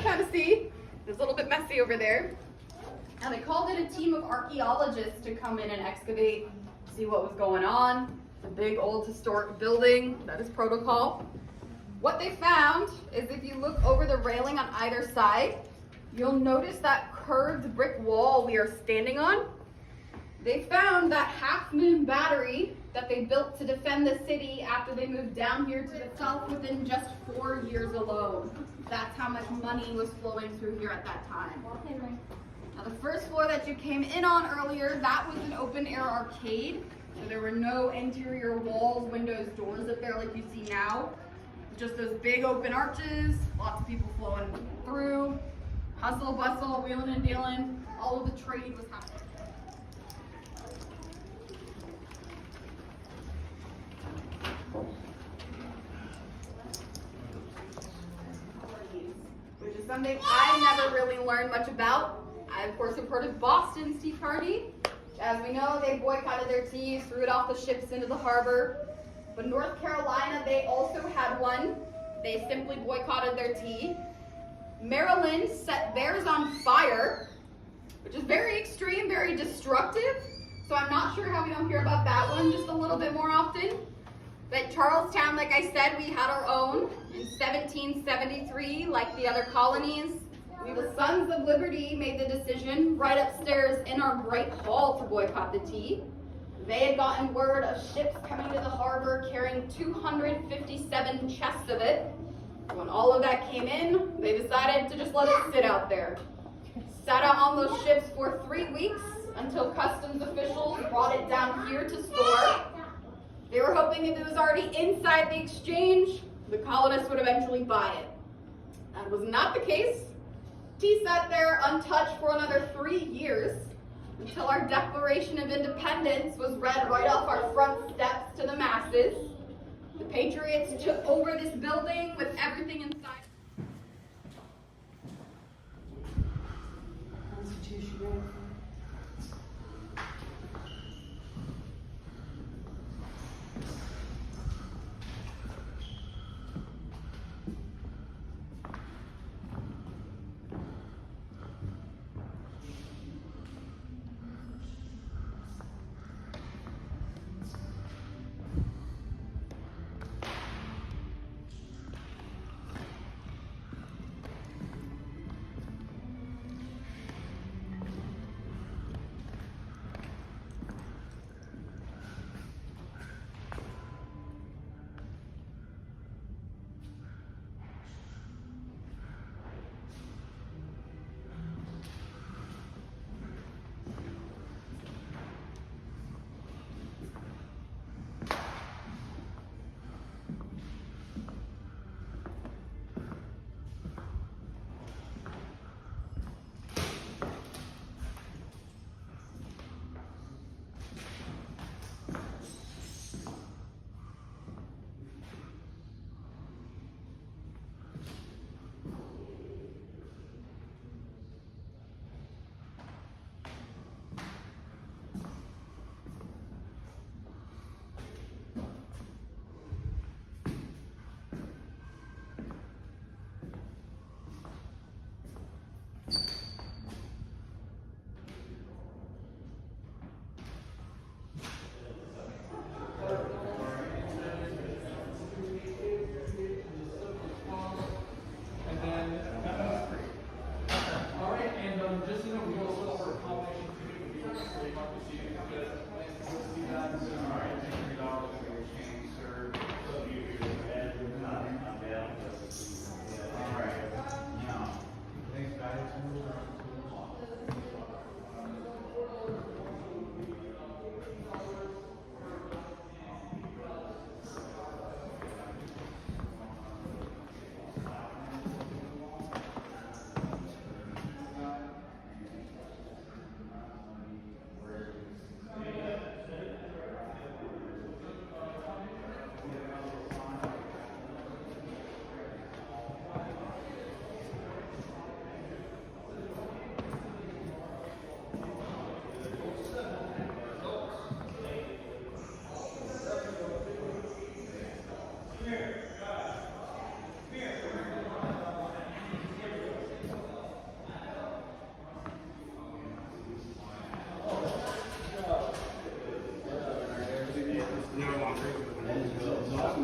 Kind of see, it's a little bit messy over there. Now they called in a team of archaeologists to come in and excavate, see what was going on. It's a big old historic building, that is protocol. What they found is if you look over the railing on either side, you'll notice that curved brick wall we are standing on. They found that half-moon battery that they built to defend the city after they moved down here to the south within just 4 years alone. That's how much money was flowing through here at that time. Now the first floor that you came in on earlier, that was an open-air arcade. So there were no interior walls, windows, doors up there like you see now. Just those big open arches, lots of people flowing through. Hustle, bustle, wheeling and dealing, all of the trade was happening. Which is something I never really learned much about. I, of course, have heard of Boston's Tea Party. As we know, they boycotted their tea, threw it off the ships into the harbor. But North Carolina, they also had one. They simply boycotted their tea. Maryland set theirs on fire, which is very extreme, very destructive. So I'm not sure how we don't hear about that one just a little bit more often. But Charlestown, like I said, we had our own in 1773, like the other colonies. We, the Sons of Liberty, made the decision right upstairs in our Great Hall to boycott the tea. They had gotten word of ships coming to the harbor carrying 257 chests of it. When all of that came in, they decided to just let it sit out there. Sat out on those ships for 3 weeks until customs officials brought it down here to store. They were hoping if it was already inside the exchange, the colonists would eventually buy it. That was not the case. Tea sat there untouched for another 3 years until our Declaration of Independence was read right off our front steps to the masses. The Patriots took over this building with everything inside. Constitution.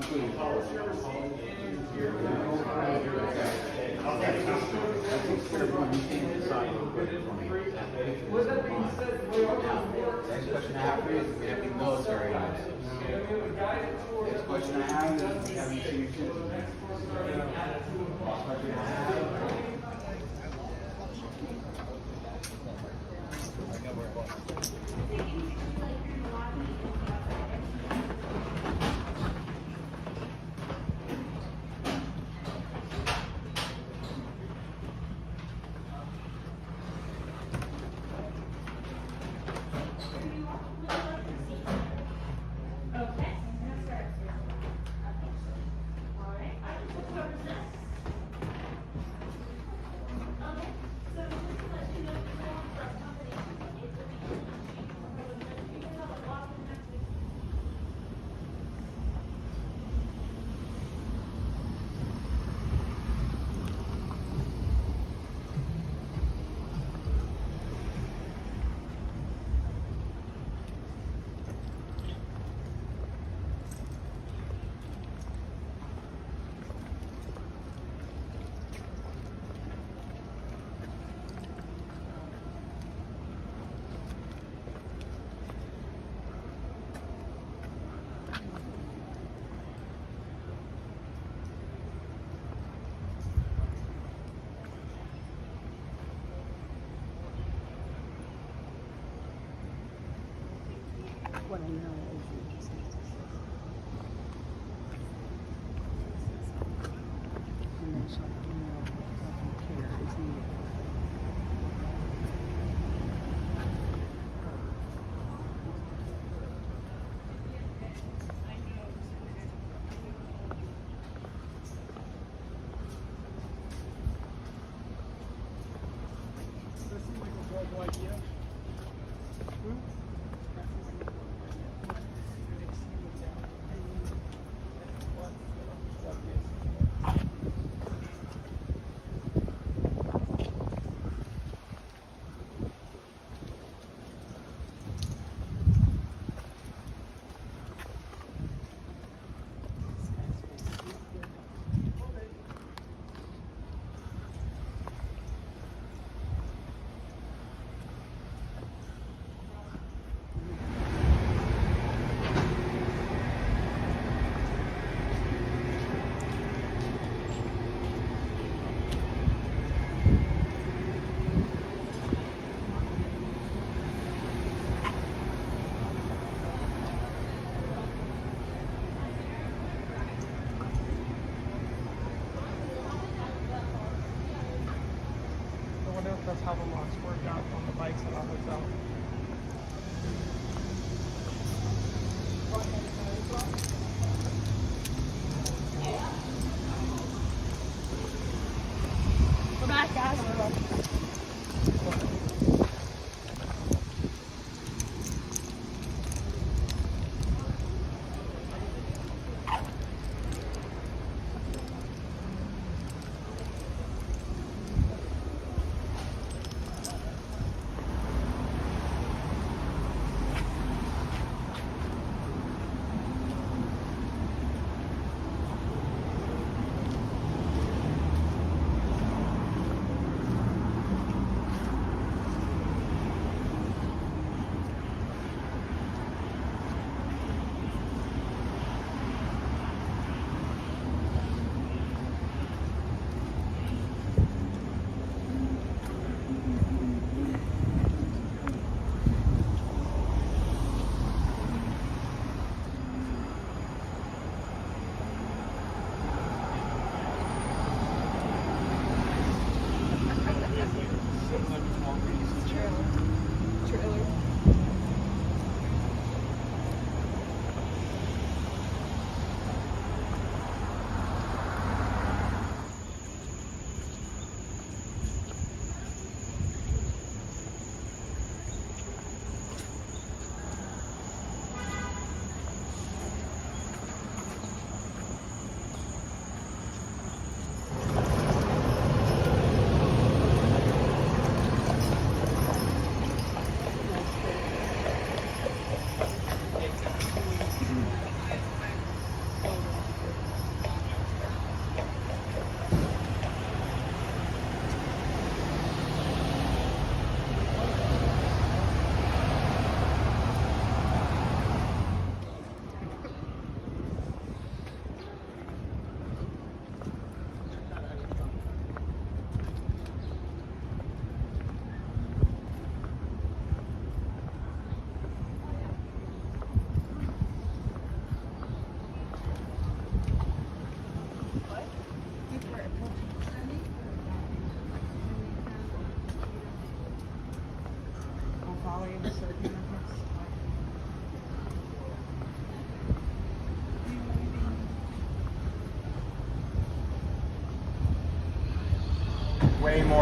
Next question I have for you is if you have any military items. Next question I have is if you have any senior citizens. Next question I have. What I know is and then she'll care is needed. Does this seem like a horrible idea? I wonder if that's how the locks work out on the bikes at our hotel. We're back, guys.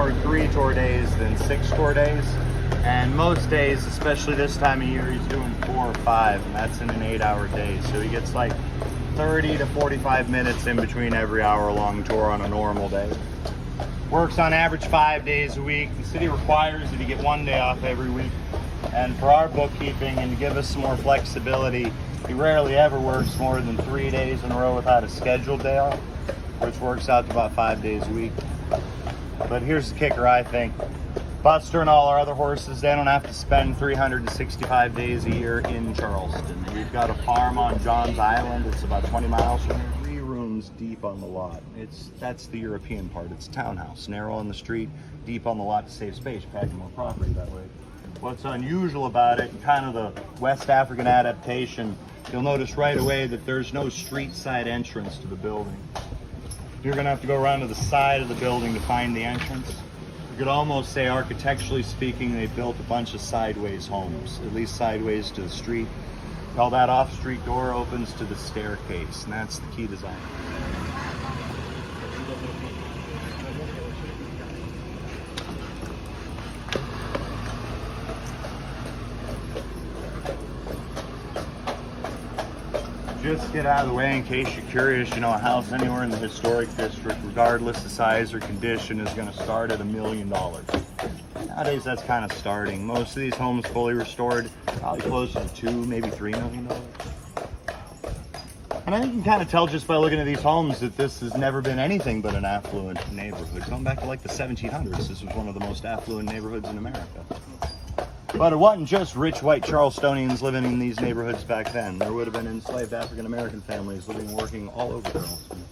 more 3 tour days than 6 tour days. And most days, especially this time of year, he's doing 4 or 5, and that's in an 8-hour day. So he gets like 30 to 45 minutes in between every hour-long tour on a normal day. Works on average 5 days a week. The city requires that he get 1 day off every week. And for our bookkeeping and to give us some more flexibility, he rarely ever works more than 3 days in a row without a scheduled day off, which works out to about 5 days a week. But here's the kicker, I think. Buster and all our other horses, they don't have to spend 365 days a year in Charleston. We've got a farm on John's Island. It's about 20 miles from here. 3 rooms deep on the lot. That's the European part. It's townhouse, narrow on the street, deep on the lot to save space, packing more property that way. What's unusual about it, kind of the West African adaptation, you'll notice right away that there's no street side entrance to the building. You're gonna have to go around to the side of the building to find the entrance. You could almost say, architecturally speaking, they built a bunch of sideways homes, at least sideways to the street. All that off-street door opens to the staircase, and that's the key design. Just get out of the way in case you're curious, you know, a house anywhere in the historic district, regardless of size or condition, is going to start at $1 million. Nowadays, that's kind of starting. Most of these homes fully restored, probably closer to $2, maybe $3 million. And I think you can kind of tell just by looking at these homes that this has never been anything but an affluent neighborhood. Going back to like the 1700s, this was one of the most affluent neighborhoods in America. But it wasn't just rich white Charlestonians living in these neighborhoods back then. There would have been enslaved African-American families living and working all over Charleston.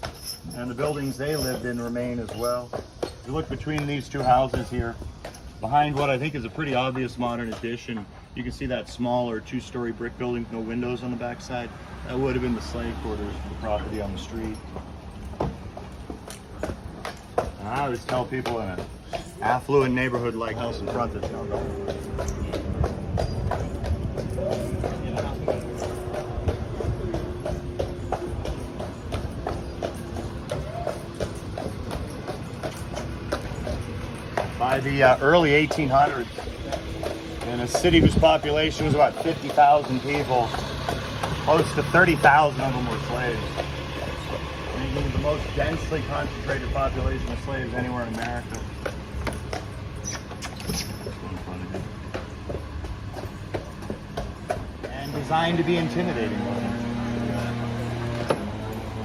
And the buildings they lived in remain as well. If you look between these 2 houses here, behind what I think is a pretty obvious modern addition, you can see that smaller 2-story brick building with no windows on the backside. That would have been the slave quarters for the property on the street. And I always tell people in an affluent neighborhood like house in front that's no going. By the early 1800s, in a city whose population was about 50,000 people, close to 30,000 of them were slaves, making it the most densely concentrated population of slaves anywhere in America. And designed to be intimidating.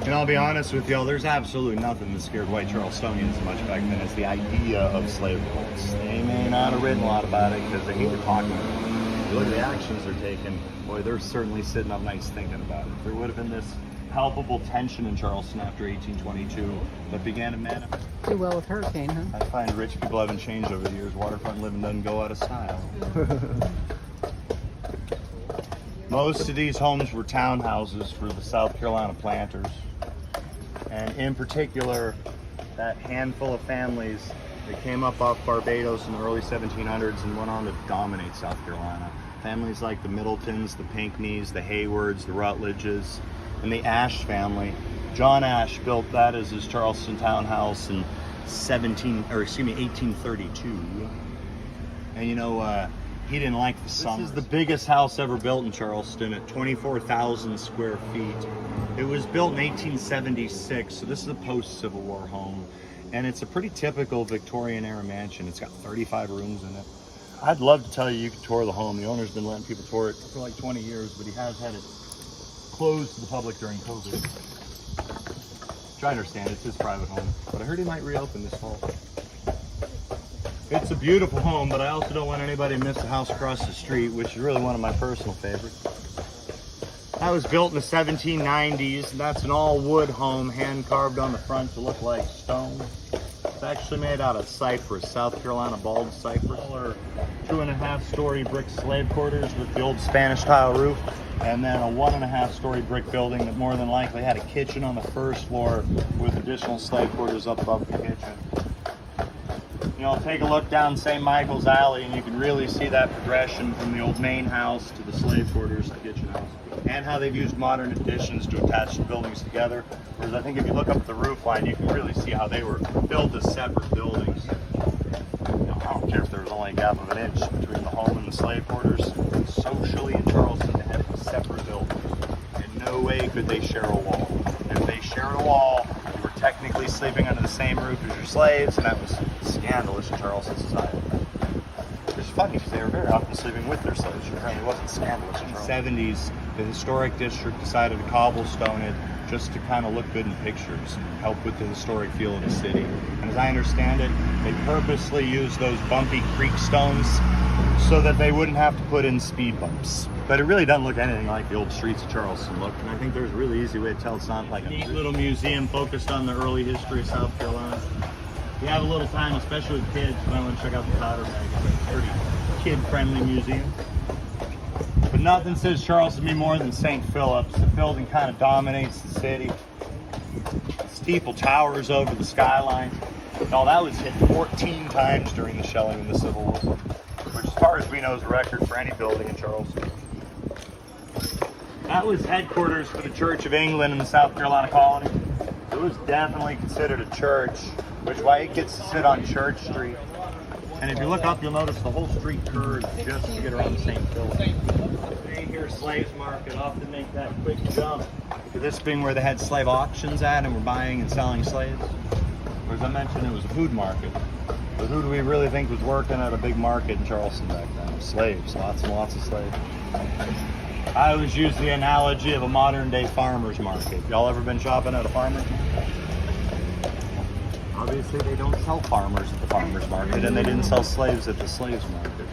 And I'll be honest with y'all, there's absolutely nothing that scared white Charlestonians as much back then as the idea of slave revolts. They may not have written a lot about it because they hated talking about it. If you look at the actions they're taking, boy, they're certainly sitting up nights thinking about it. There would have been this palpable tension in Charleston after 1822 that began to manifest. Do well with hurricane, huh? I find rich people haven't changed over the years. Waterfront living doesn't go out of style. Most of these homes were townhouses for the South Carolina planters. And in particular, that handful of families that came up off Barbados in the early 1700s and went on to dominate South Carolina. Families like the Middletons, the Pinckneys, the Haywards, the Rutledges, and the Ashe family. John Ashe built that as his Charleston townhouse in 1832. And you know, he didn't like the summer. This is the biggest house ever built in Charleston at 24,000 square feet. It was built in 1876, so this is a post-Civil War home. And it's a pretty typical Victorian era mansion. It's got 35 rooms in it. I'd love to tell you could tour the home. The owner's been letting people tour it for like 20 years, but he has had it closed to the public during COVID. Which I understand, it's his private home. But I heard he might reopen this fall. It's a beautiful home, but I also don't want anybody to miss the house across the street, which is really one of my personal favorites. That was built in the 1790s. That's an all-wood home, hand-carved on the front to look like stone. It's actually made out of cypress, South Carolina bald cypress. Or 2.5-story brick slave quarters with the old Spanish tile roof, and then a 1.5-story brick building that more than likely had a kitchen on the first floor with additional slave quarters up above the kitchen. You know, take a look down St. Michael's Alley and you can really see that progression from the old main house to the slave quarters to the kitchen house. And understand how they've used modern additions to attach the buildings together. Whereas I think if you look up the roof line, you can really see how they were built as separate buildings. You know, I don't care if there was only a gap of an inch between the home and the slave quarters. Socially in Charleston, they had separate buildings. In no way could they share a wall. If they shared a wall, you were technically sleeping under the same roof as your slaves, and that was scandalous in Charleston society. It's funny because they were very often sleeping with their slaves. It apparently wasn't scandalous. In the 70s, the historic district decided to cobblestone it just to kind of look good in pictures and help with the historic feel of the city. And as I understand it, they purposely used those bumpy creek stones so that they wouldn't have to put in speed bumps. But it really doesn't look anything like the old streets of Charleston look. And I think there's a really easy way to tell it's not like a neat little museum focused on the early history of South Carolina. If you have a little time, especially with kids, you might want to check out the Powder Bag. It's a pretty kid-friendly museum. But nothing says Charleston be more than St. Philip's. The building kind of dominates the city. The steeple towers over the skyline. All that was hit 14 times during the shelling in the Civil War, which as far as we know is a record for any building in Charleston. That was headquarters for the Church of England in the South Carolina colony. It was definitely considered a church, which is why it gets to sit on Church Street. And if you look up, you'll notice the whole street curves just to get around St. Philip. They hear Slaves Market often make that quick jump to this being where they had slave auctions at and were buying and selling slaves. Or as I mentioned, it was a food market. But who do we really think was working at a big market in Charleston back then? Slaves, lots and lots of slaves. I always use the analogy of a modern day farmer's market. Y'all ever been shopping at a farmer's market? Obviously they don't sell farmers at the farmer's market, and they didn't sell slaves at the slaves market.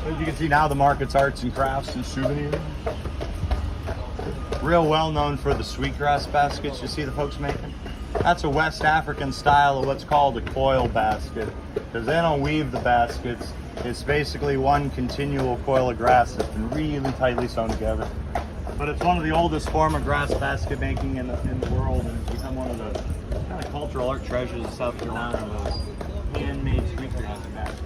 As you can see now, the market's arts and crafts and souvenirs. Real well known for the sweetgrass baskets you see the folks making. That's a West African style of what's called a coil basket, because they don't weave the baskets. It's basically one continual coil of grass that's been really tightly sewn together. But it's one of the oldest form of grass basket making in the world, and it's become one of the kind of cultural art treasures of South Carolina, those handmade sweetgrass baskets.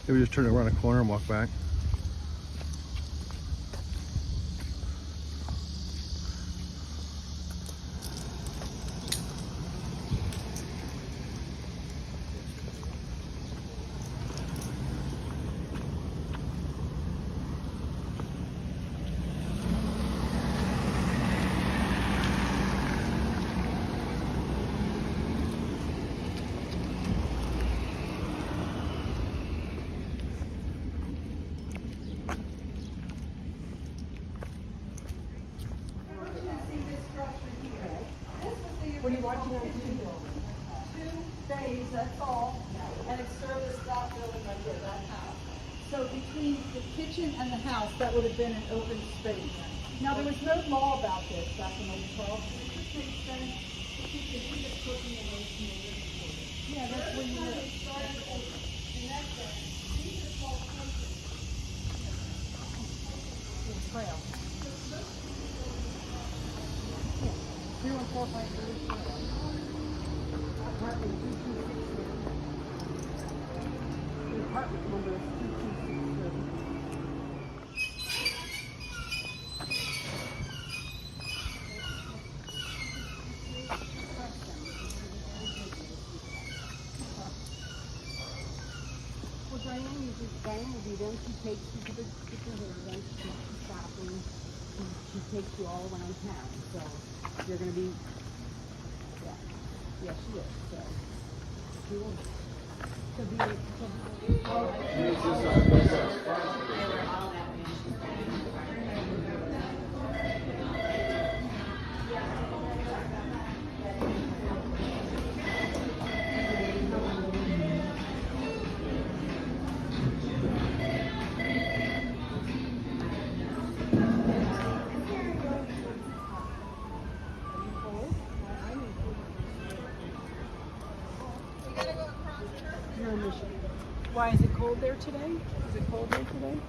Maybe just turn around a corner and walk back. What are you watching on TV? 2 days, that's all. And it serviced that building right there, that house. So between the kitchen and the house, that would have been an open space. Now, there was no law about this back in the 12th. It just makes sense to keep the biggest cooking away from the living quarters. Yeah, that's where you live. And that's it. These are called country. Trail. 2 and 4 by 3. Apartment 226. The apartment number is 226. Well, Diane uses Diane will be there. She takes you to the takes you all around town, so you're gonna be, yeah, yeah, she is, so. She will, You're in Michigan. Why, is it cold there today? Is it cold there today?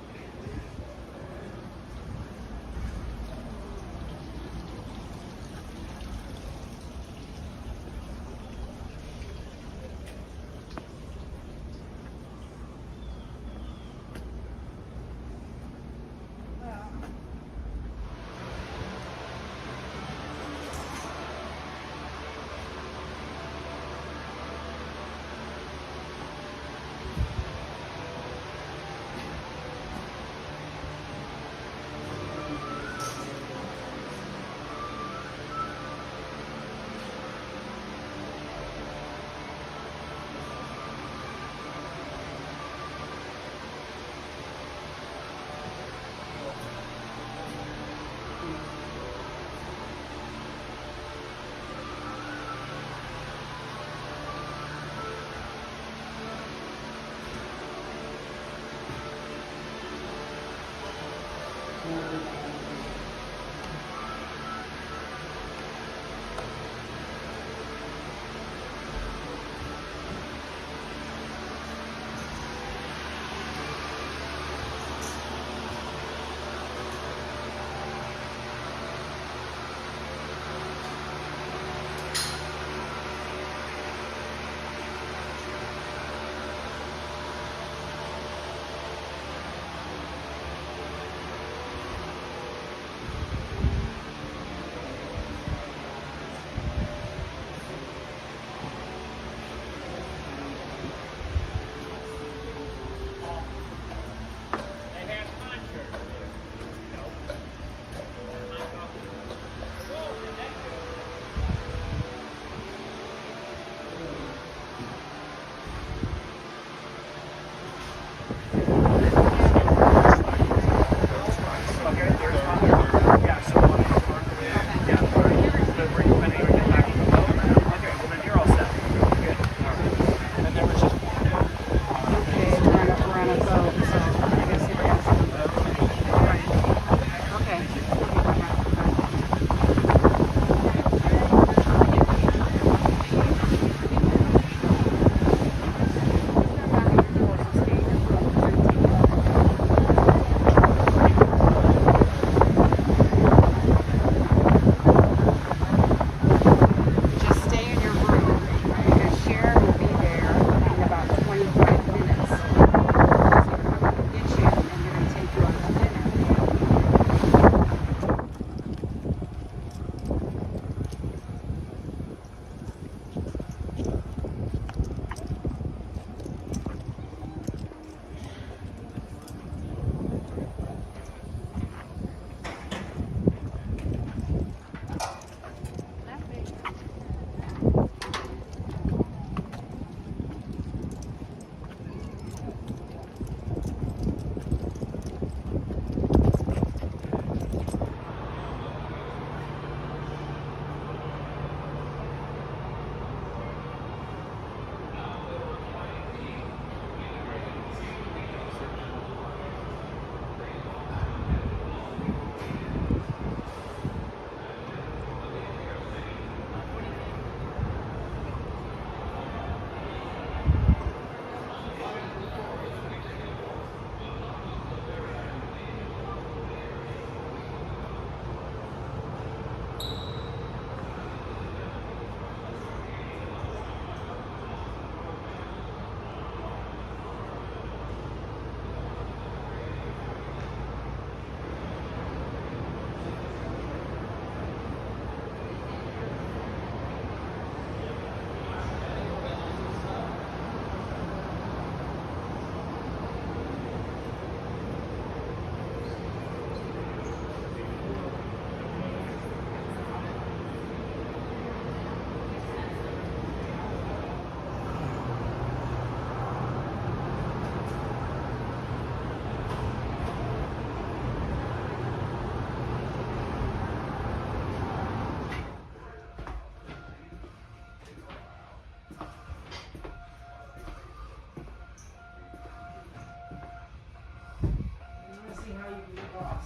across.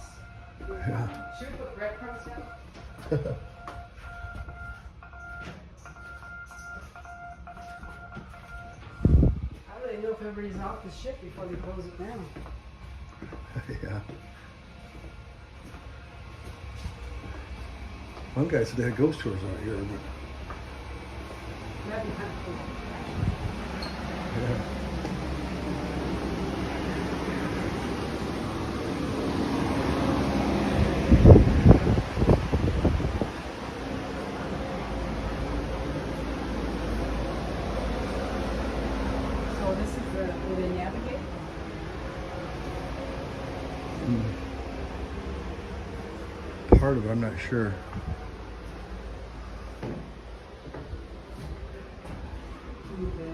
Yeah. Should we put breadcrumbs down? How do they know if everybody's off the ship before they close it down? Yeah. One guy said they had ghost tours out here, but That'd be kind of cool. yeah. So this is where they navigate? Part of it, I'm not sure. Okay,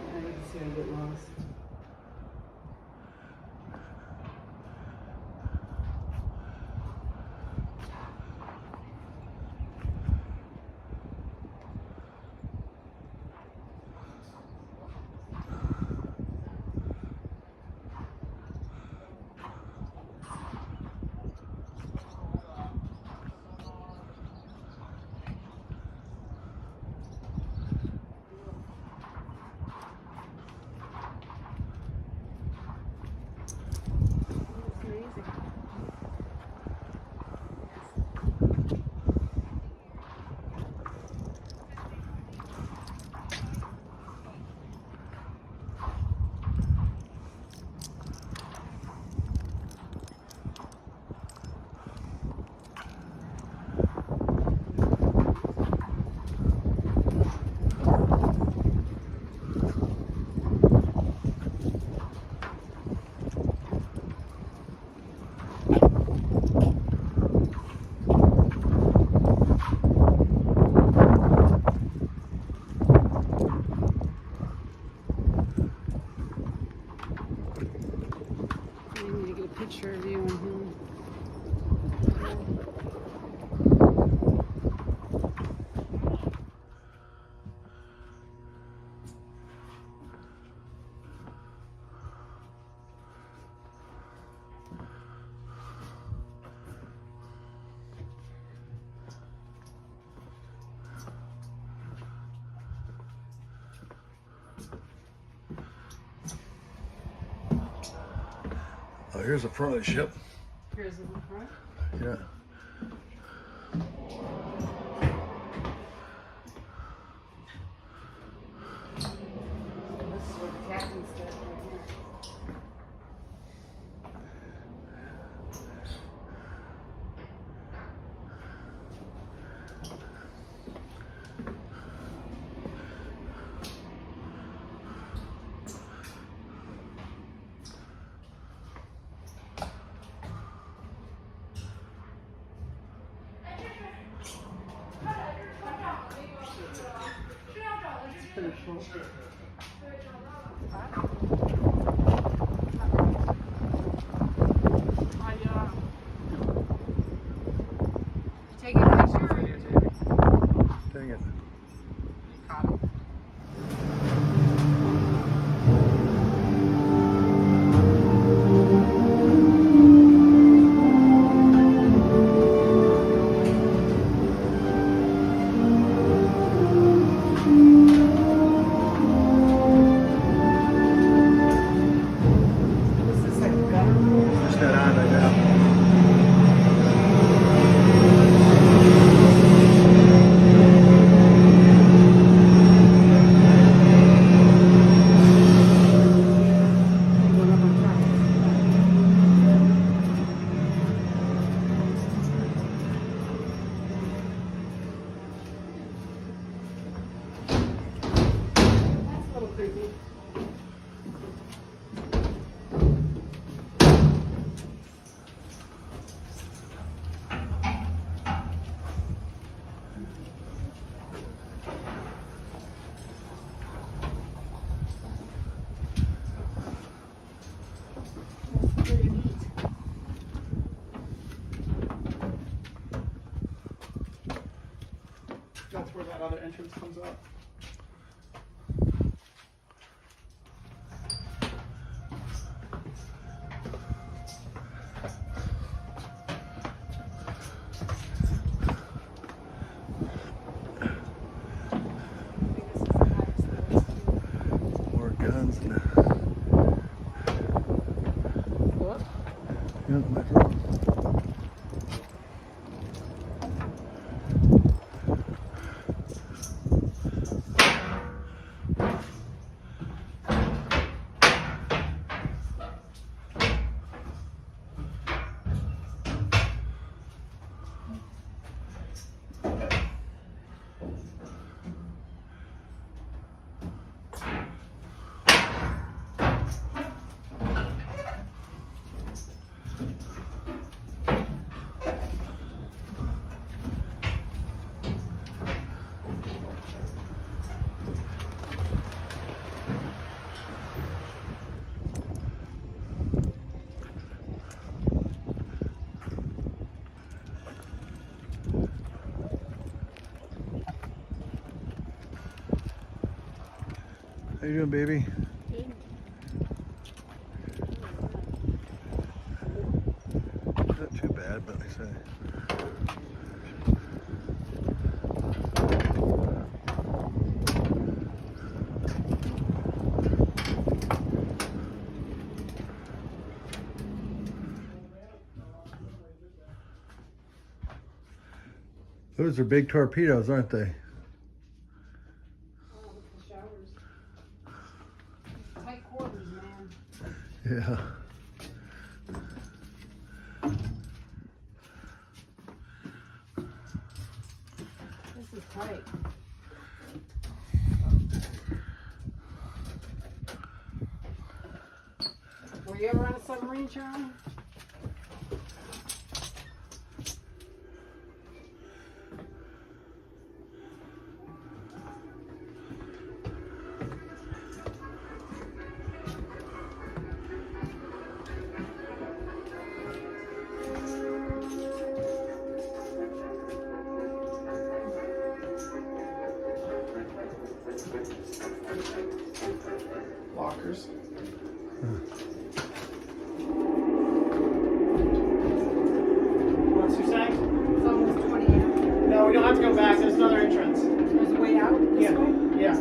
I can see I get lost. I need to get a picture of you and him. Oh, here's the front of the ship. Here's the front. Yeah. This is where the captain's desk right here. It's pretty cool. Take a picture. Dang it. This is like a gun. Just that on right now. Going up on top. That's a little creepy. That's pretty neat. That's where that other entrance comes up. my throat. How you doing, baby? Not too bad, but like I say. Those are big torpedoes, aren't they? Tight quarters, man. Yeah. This is tight. Were you ever on a submarine, Charlie? Lockers. What's you saying? It's almost 20 years. No, we don't have to go back. There's another entrance. There's a way out this Yeah. way? Yeah.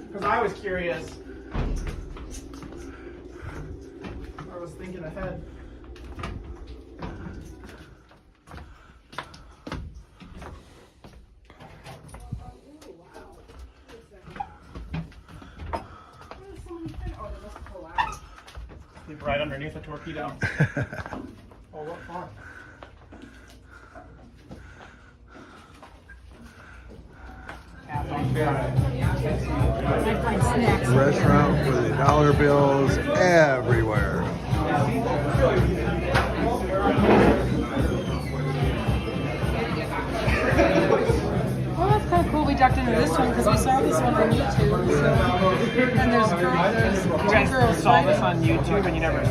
Because I was curious. I was thinking ahead. Right underneath a torpedo. Oh, what fun. Restaurant with the dollar bills everywhere. Well, that's kind of cool. We ducked into this one because we saw this one on YouTube. So. And there's You guys girls, saw right? this on YouTube and you never.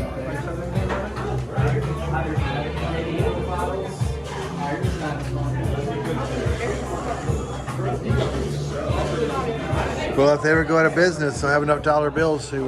Well, if they ever go out of business, they'll have enough dollar bills to.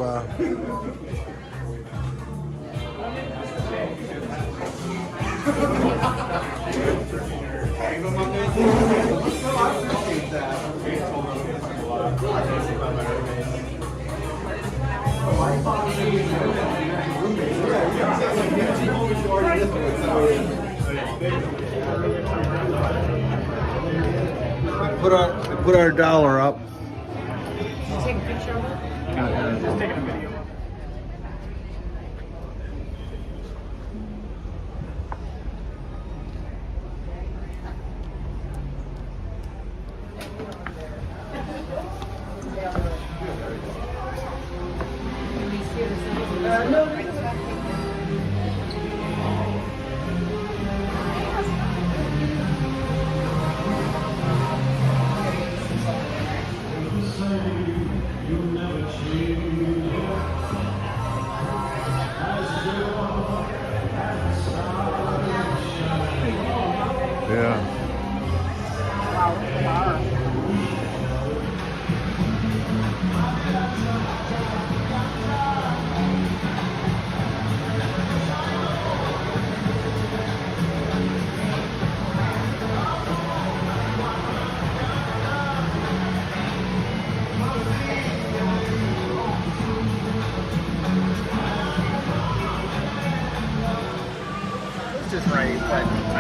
Put our dollar up. Take a picture of it. Just taking a video. Yeah.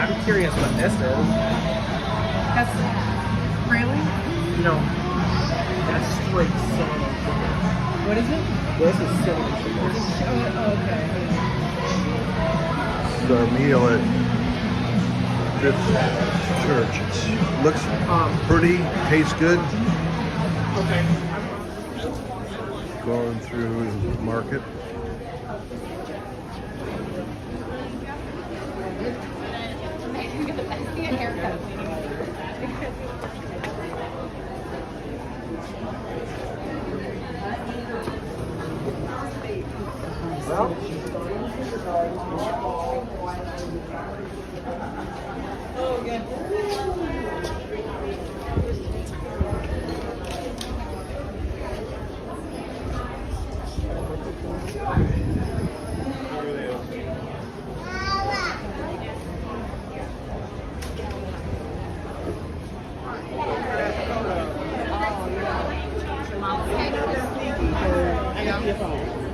I'm curious what this is. That's really? No, that's straight cinnamon sugar. What is it? This is cinnamon sugar. Oh, okay. The meal at this church. It looks pretty, tastes good. Okay. Going through the market. I got your phone.